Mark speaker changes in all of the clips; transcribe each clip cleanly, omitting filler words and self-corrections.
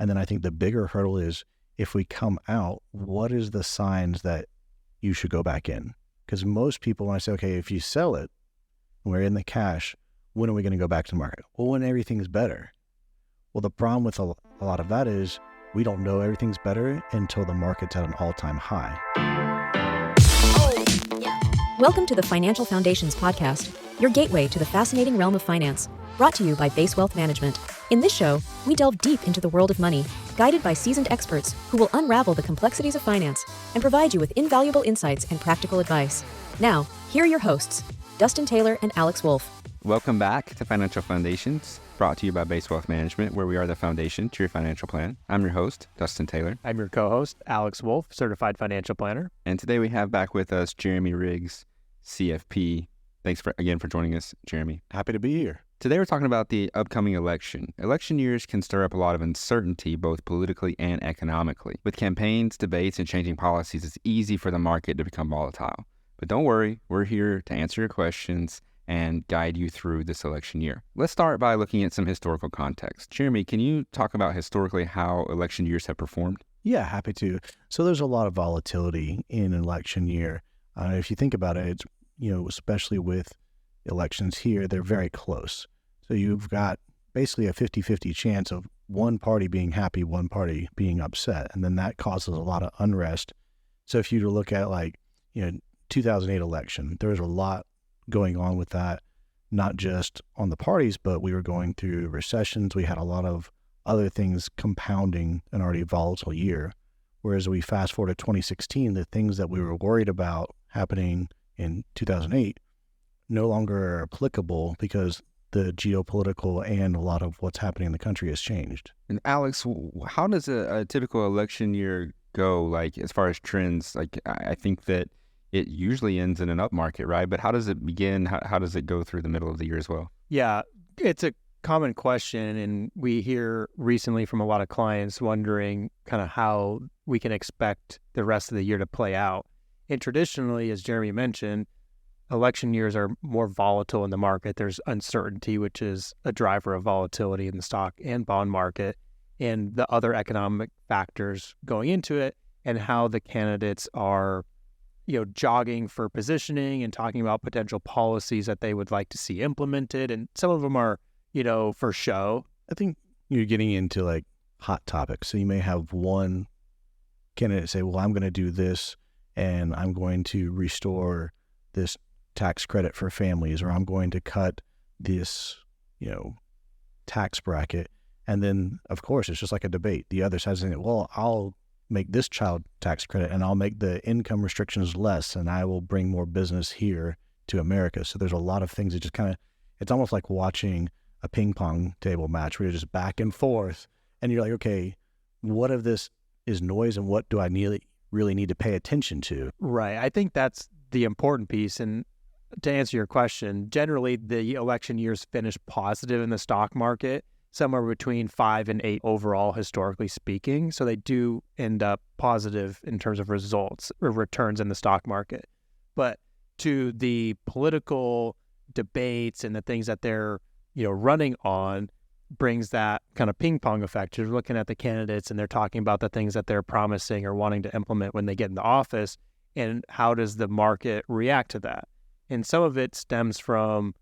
Speaker 1: And then I think the bigger hurdle is if we come out, what is the signs that you should go back in? Because most people, when I say, okay, if you sell it, we're in the cash, when are we going to go back to the market? Well, when everything's better. Well, the problem with a lot of that is we don't know everything's better until the market's at an all-time high.
Speaker 2: Welcome to the Financial Foundations Podcast, your gateway to the fascinating realm of finance, brought to you by Base Wealth Management. In this show, we delve deep into the world of money, guided by seasoned experts who will unravel the complexities of finance and provide you with invaluable insights and practical advice. Now, here are your hosts, Dustin Taylor and Alex Wolfe.
Speaker 3: Welcome back to Financial Foundations, brought to you by Base Wealth Management, where we are the foundation to your financial plan. I'm your host, Dustin Taylor.
Speaker 4: I'm your co-host, Alex Wolfe, certified financial planner.
Speaker 3: And today we have back with us Jeremy Riggs, CFP. Thanks again for joining us, Jeremy.
Speaker 1: Happy to be here.
Speaker 3: Today we're talking about the upcoming election. Election years can stir up a lot of uncertainty, both politically and economically. With campaigns, debates, and changing policies, it's easy for the market to become volatile. But don't worry, we're here to answer your questions and guide you through this election year. Let's start by looking at some historical context. Jeremy, can you talk about historically how election years have performed?
Speaker 1: Yeah, happy to. So there's a lot of volatility in an election year. If you think about it, it's, especially with elections here, they're very close. So you've got basically a 50-50 chance of one party being happy, one party being upset. And then that causes a lot of unrest. So if you were to look at 2008 election, there was a lot going on with that, not just on the parties, but we were going through recessions. We had a lot of other things compounding an already volatile year. Whereas we fast forward to 2016, the things that we were worried about happening in 2008 no longer are applicable because the geopolitical and a lot of what's happening in the country has changed.
Speaker 3: And Alex, how does a typical election year go, as far as trends? I think that it usually ends in an up market, right? But how does it begin? How does it go through the middle of the year as well?
Speaker 4: Yeah, it's a common question, and we hear recently from a lot of clients wondering kind of how we can expect the rest of the year to play out. And traditionally, as Jeremy mentioned, election years are more volatile in the market. There's uncertainty, which is a driver of volatility in the stock and bond market, and the other economic factors going into it, and how the candidates are, jogging for positioning and talking about potential policies that they would like to see implemented. And some of them are, for show.
Speaker 1: I think you're getting into hot topics. So you may have one candidate say, well, I'm going to do this and I'm going to restore this tax credit for families, or I'm going to cut this, tax bracket. And then, of course, it's just like a debate. The other side saying, well, I'll make this child tax credit and I'll make the income restrictions less and I will bring more business here to America. So there's a lot of things that just it's almost like watching a ping pong table match where you're just back and forth and you're like, okay, what of this is noise and what do I really need to pay attention to?
Speaker 4: Right. I think that's the important piece. And to answer your question, generally the election years finish positive in the stock market, somewhere between 5 and 8 overall, historically speaking. So they do end up positive in terms of results or returns in the stock market. But to the political debates and the things that they're, running on brings that kind of ping pong effect. You're looking at the candidates and they're talking about the things that they're promising or wanting to implement when they get into office. And how does the market react to that? And some of it stems from,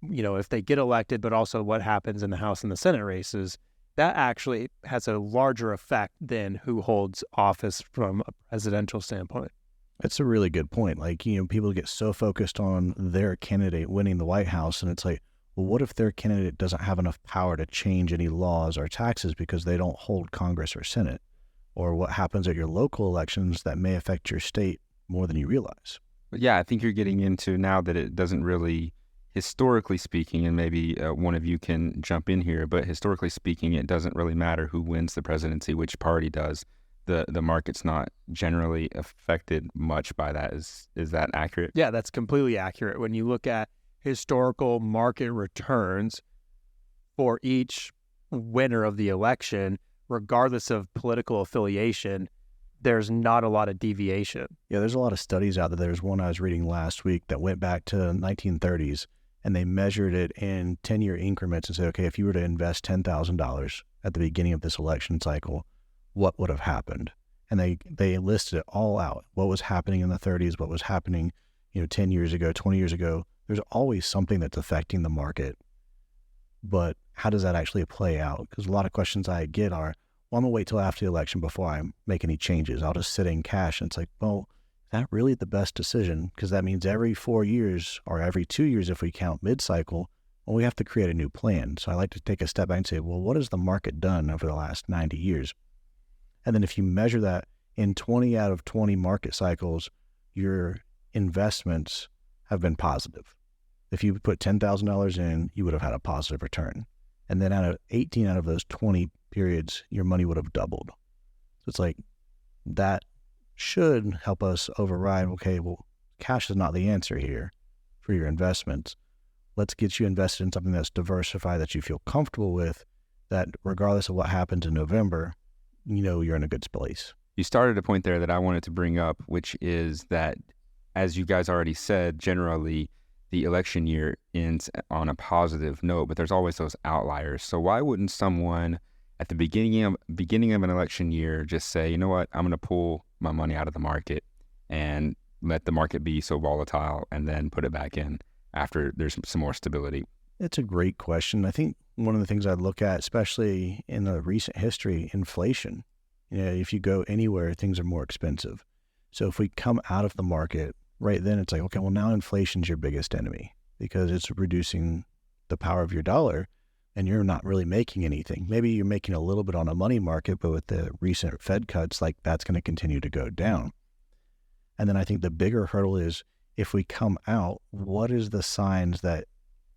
Speaker 4: if they get elected, but also what happens in the House and the Senate races, that actually has a larger effect than who holds office from a presidential standpoint.
Speaker 1: That's a really good point. People get so focused on their candidate winning the White House, and it's like, well, what if their candidate doesn't have enough power to change any laws or taxes because they don't hold Congress or Senate? Or what happens at your local elections that may affect your state more than you realize?
Speaker 3: But yeah, I think you're getting into now that it doesn't really, historically speaking, and maybe one of you can jump in here, but historically speaking, it doesn't really matter who wins the presidency, which party does. The market's not generally affected much by that. Is that accurate?
Speaker 4: Yeah, that's completely accurate. When you look at historical market returns for each winner of the election, regardless of political affiliation, there's not a lot of deviation.
Speaker 1: Yeah, there's a lot of studies out there. There's one I was reading last week that went back to 1930s, and they measured it in 10-year increments and said, okay, if you were to invest $10,000 at the beginning of this election cycle, what would have happened. And they listed it all out. What was happening in the 30s, what was happening, 10 years ago, 20 years ago. There's always something that's affecting the market. But how does that actually play out? Because a lot of questions I get are, well, I'm going to wait till after the election before I make any changes. I'll just sit in cash. And it's like, well, is that really the best decision? Because that means every 4 years or every 2 years, if we count mid-cycle, well, we have to create a new plan. So I like to take a step back and say, well, what has the market done over the last 90 years? And then if you measure that in 20 out of 20 market cycles, your investments have been positive. If you put $10,000 in, you would have had a positive return. And then out of 18 out of those 20 periods, your money would have doubled. So it's like that should help us override, okay, well, cash is not the answer here for your investments. Let's get you invested in something that's diversified, that you feel comfortable with, that regardless of what happens in November, you're in a good place.
Speaker 3: You started a point there that I wanted to bring up, which is that, as you guys already said, generally the election year ends on a positive note, but there's always those outliers. So why wouldn't someone at the beginning of an election year just say, you know what, I'm going to pull my money out of the market and let the market be so volatile and then put it back in after there's some more stability?
Speaker 1: It's a great question. I think one of the things I'd look at, especially in the recent history, inflation. If you go anywhere, things are more expensive. So if we come out of the market, right then it's like, okay, well, now inflation's your biggest enemy because it's reducing the power of your dollar and you're not really making anything. Maybe you're making a little bit on a money market, but with the recent Fed cuts, like that's going to continue to go down. And then I think the bigger hurdle is if we come out, what is the signs that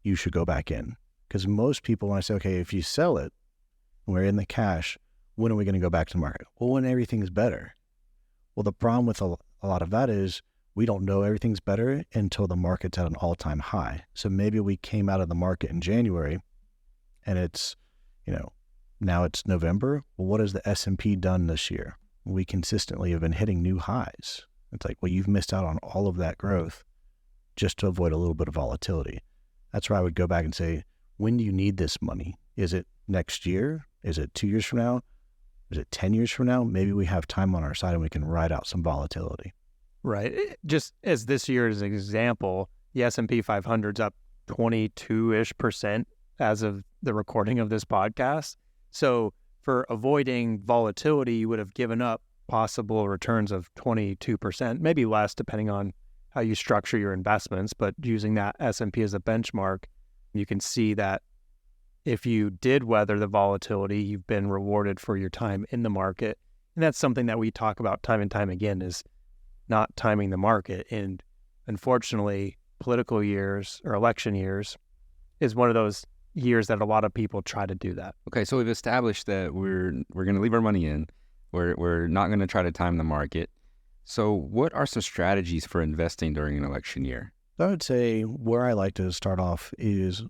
Speaker 1: you should go back in? Because most people, when I say, okay, if you sell it, we're in the cash, when are we going to go back to the market? Well, when everything's better. Well, the problem with a lot of that is we don't know everything's better until the market's at an all-time high. So maybe we came out of the market in January and it's, now it's November. Well, what has the S&P done this year? We consistently have been hitting new highs. It's like, well, you've missed out on all of that growth just to avoid a little bit of volatility. That's where I would go back and say, when do you need this money? Is it next year? Is it 2 years from now? Is it 10 years from now? Maybe we have time on our side and we can ride out some volatility.
Speaker 4: Right. Just as this year as an example, the S&P 500's up 22-ish% as of the recording of this podcast. So for avoiding volatility, you would have given up possible returns of 22%, maybe less depending on how you structure your investments. But using that S&P as a benchmark, you can see that if you did weather the volatility, you've been rewarded for your time in the market. And that's something that we talk about time and time again, is not timing the market. And unfortunately, political years or election years is one of those years that a lot of people try to do that.
Speaker 3: Okay, so we've established that we're going to leave our money in. We're not going to try to time the market. So what are some strategies for investing during an election year?
Speaker 1: I would say where I like to start off is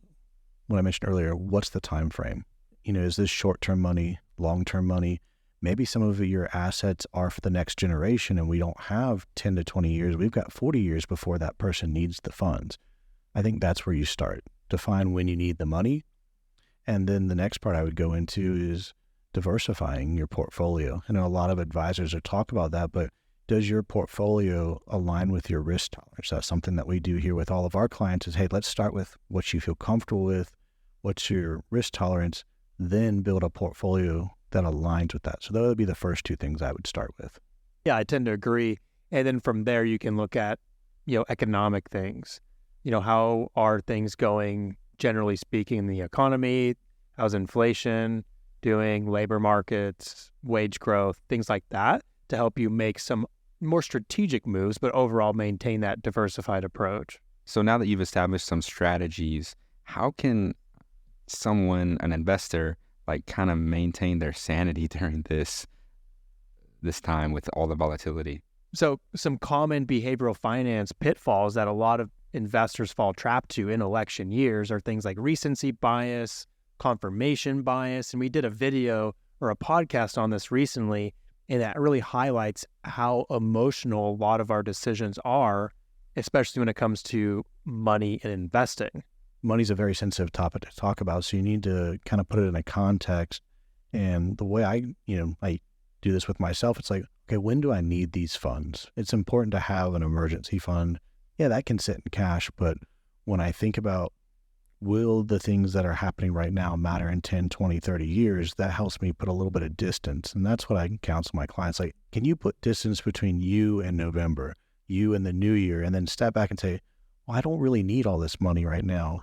Speaker 1: what I mentioned earlier. What's the time frame? Is this short-term money, long-term money? Maybe some of your assets are for the next generation and we don't have 10 to 20 years. We've got 40 years before that person needs the funds. I think that's where you start. Define when you need the money. And then the next part I would go into is diversifying your portfolio. I know a lot of advisors are talk about that, but does your portfolio align with your risk tolerance? That's something that we do here with all of our clients is, hey, let's start with what you feel comfortable with. What's your risk tolerance? Then build a portfolio that aligns with that. So that would be the first two things I would start with.
Speaker 4: Yeah, I tend to agree. And then from there, you can look at, economic things. How are things going, generally speaking, in the economy? How's inflation doing? Labor markets, wage growth, things like that, to help you make some more strategic moves, but overall maintain that diversified approach.
Speaker 3: So now that you've established some strategies, how can someone, an investor, kind of maintain their sanity during this time with all the volatility?
Speaker 4: So some common behavioral finance pitfalls that a lot of investors fall trapped to in election years are things like recency bias, confirmation bias. And we did a video or a podcast on this recently, and that really highlights how emotional a lot of our decisions are, especially when it comes to money and investing.
Speaker 1: Money's a very sensitive topic to talk about, so you need to kind of put it in a context And the way I do this with myself, it's like, okay, when do I need these funds? It's important to have an emergency fund. Yeah, that can sit in cash, but when I think about, will the things that are happening right now matter in 10, 20, 30 years, that helps me put a little bit of distance. And that's what I counsel my clients. Like, can you put distance between you and November, you and the new year, and then step back and say, well, I don't really need all this money right now.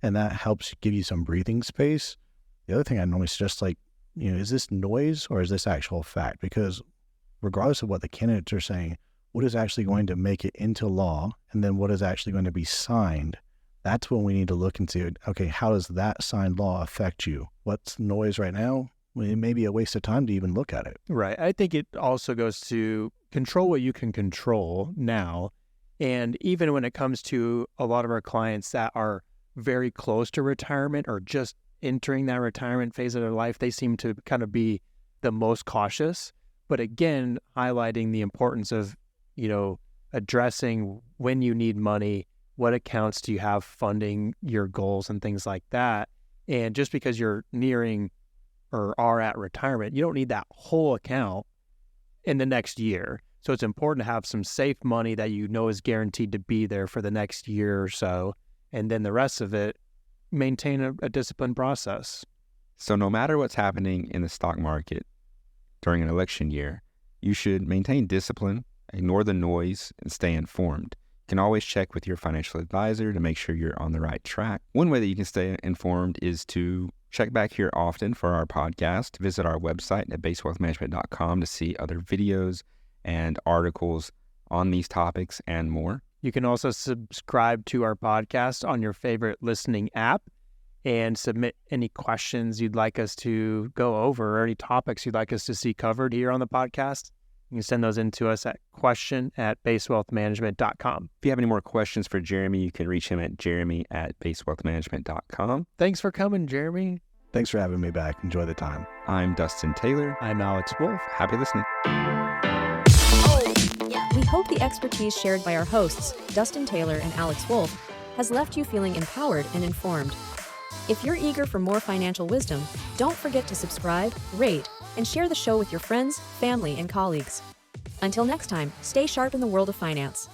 Speaker 1: And that helps give you some breathing space. The other thing I normally suggest, like, is this noise or is this actual fact? Because regardless of what the candidates are saying, what is actually going to make it into law, and then what is actually going to be signed, that's when we need to look into, okay, how does that signed law affect you? What's noise right now? Well, it may be a waste of time to even look at it.
Speaker 4: Right. I think it also goes to control what you can control now. And even when it comes to a lot of our clients that are very close to retirement or just entering that retirement phase of their life, they seem to kind of be the most cautious. But again, highlighting the importance of, addressing when you need money, what accounts do you have funding your goals and things like that. And just because you're nearing or are at retirement, you don't need that whole account in the next year. So it's important to have some safe money that is guaranteed to be there for the next year or so. And then the rest of it, maintain a disciplined process.
Speaker 3: So no matter what's happening in the stock market during an election year, you should maintain discipline, ignore the noise, and stay informed. You can always check with your financial advisor to make sure you're on the right track. One way that you can stay informed is to check back here often for our podcast. Visit our website at basewealthmanagement.com to see other videos and articles on these topics and more.
Speaker 4: You can also subscribe to our podcast on your favorite listening app and submit any questions you'd like us to go over or any topics you'd like us to see covered here on the podcast. You can send those in to us at question@basewealthmanagement.com.
Speaker 3: If you have any more questions for Jeremy, you can reach him at jeremy@basewealthmanagement.com.
Speaker 4: Thanks for coming, Jeremy.
Speaker 1: Thanks for having me back. Enjoy the time.
Speaker 3: I'm Dustin Taylor.
Speaker 4: I'm Alex Wolfe.
Speaker 3: Happy listening.
Speaker 2: We hope the expertise shared by our hosts, Dustin Taylor and Alex Wolfe, has left you feeling empowered and informed. If you're eager for more financial wisdom, don't forget to subscribe, rate, and share the show with your friends, family, and colleagues. Until next time, stay sharp in the world of finance.